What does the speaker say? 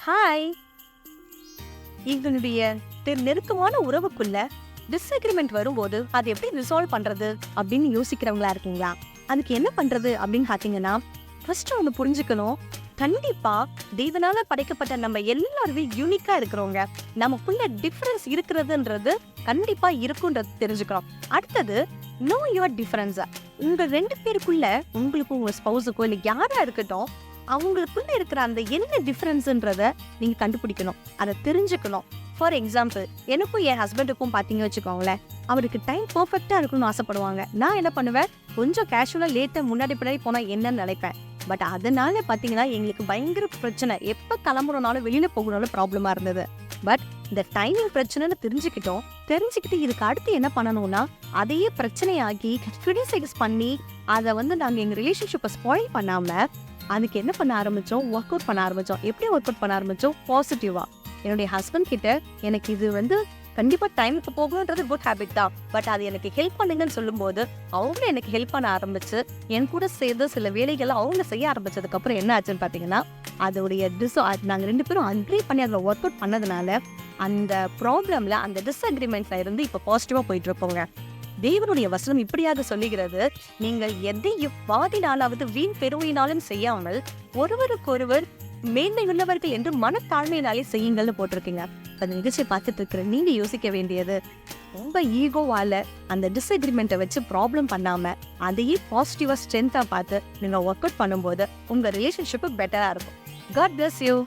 Hi. எங்களுடைய நெருக்கமான உறவுக்குள்ள disagreement வரும்போது அதை எப்படி ரிசால்வ் பண்றது அப்படின்னு யோசிக்கிறவங்களா இருக்கீங்களா? அதுக்கு என்ன பண்றது அப்படின்னு பாத்தீங்கன்னா, ஃபர்ஸ்ட் ஒன்று புரிஞ்சுக்கணும். கண்டிப்பா தேவனால படைக்கப்பட்ட நம்ம எல்லாருமே யூனிக்கா இருக்கிறவங்க. நமக்குள்ள டிஃபரன்ஸ் இருக்கிறதுன்றது கண்டிப்பா இருக்குன்றது தெரிஞ்சுக்கிறோம். அடுத்தது, நோ யுவர் டிஃபரன்ஸ். உங்க 2 பேருக்குள்ள, உங்களுக்கும் உங்க ஸ்பௌஸுக்கோ இல்லை யாரா இருக்கட்டும், அவங்களுக்குள்ள இருக்கிற அந்த என்ன டிஃபரன்ஸ்ன்றத நீங்க கண்டுபிடிக்கணும், அதை தெரிஞ்சுக்கணும். ஃபார் எக்ஸாம்பிள், எனக்கும் என் ஹஸ்பண்டுக்கும் பார்த்தீங்க வச்சுக்கோங்களேன், அவருக்கு டைம் பர்ஃபெக்டாக இருக்கணும்னு ஆசைப்படுவாங்க. நான் என்ன பண்ணுவேன், கொஞ்சம் கேஷுவலாக லேட்டாக முன்னாடி பின்னாடி போனால் என்னன்னு நினைப்பேன். பட் அதனால பார்த்தீங்கன்னா எங்களுக்கு பயங்கர பிரச்சனை. எப்போ கிளம்புறனாலும் வெளியில் போகணும்னாலும் ப்ராப்ளமாக இருந்தது. பட் இந்த டைமிங் பிரச்சனைன்னு தெரிஞ்சுக்கிட்டு இதுக்கு அடுத்து என்ன பண்ணணும்னா, அதையே பிரச்சனையாக்கி கிரிட்டிசைஸ் பண்ணி அதை நாங்கள் எங்கள் ரிலேஷன்ஷிப்பை ஸ்பாயில் பண்ணாமல் அதுக்கு என்ன பண்ண ஆரம்பித்தோம், ஒர்க் அவுட் பண்ண ஆரம்பித்தோம். எப்படி ஒர்க் அவுட் பண்ண ஆரம்பித்தோம்? பாசிட்டிவாக. என்னுடைய ஹஸ்பண்ட் கிட்ட எனக்கு இது கண்டிப்பாக டைமுக்கு போகணுன்றது குட் ஹேபிட் தான், பட் அது எனக்கு ஹெல்ப் பண்ணுங்கன்னு சொல்லும்போது அவங்களும் எனக்கு ஹெல்ப் பண்ண ஆரம்பிச்சு என் கூட சேர்ந்து சில வேலைகளை அவங்க செய்ய ஆரம்பிச்சதுக்கப்புறம் என்ன ஆச்சுன்னு பார்த்தீங்கன்னா, அதோடைய நாங்கள் 2 பேரும் அக்ரி பண்ணி அதில் ஒர்க் அவுட் பண்ணதுனால அந்த ப்ராப்ளமில், அந்த டிஸ்அக்ரிமெண்ட்ல இருந்து இப்போ பாசிட்டிவாக போயிட்டு இருப்போங்க. தேவனுடைய வசனம் இப்படியாக சொல்லுகிறது, நீங்கள் எதை வாதினாலாவது வீண் பெருமையினாலும் செய்யாமல் ஒருவருக்கொருவர் மேன்மை உள்ளவர்கள் என்று மனத்தாழ்மையினாலே செய்யுங்கள்னு போட்டிருக்கீங்க. அந்த நிகழ்ச்சியை பார்த்துட்டு இருக்கிற நீங்க யோசிக்க வேண்டியது, ரொம்ப ஈகோவால அந்த டிஸ்அக்ரிமெண்ட்டை வச்சு ப்ராப்ளம் பண்ணாம அதையே பாசிட்டிவா ஸ்ட்ரென்த்தா பார்த்து நீங்க ஒர்க் அவுட் பண்ணும்போது உங்க ரிலேஷன்ஷிப் பெட்டரா இருக்கும். God bless you.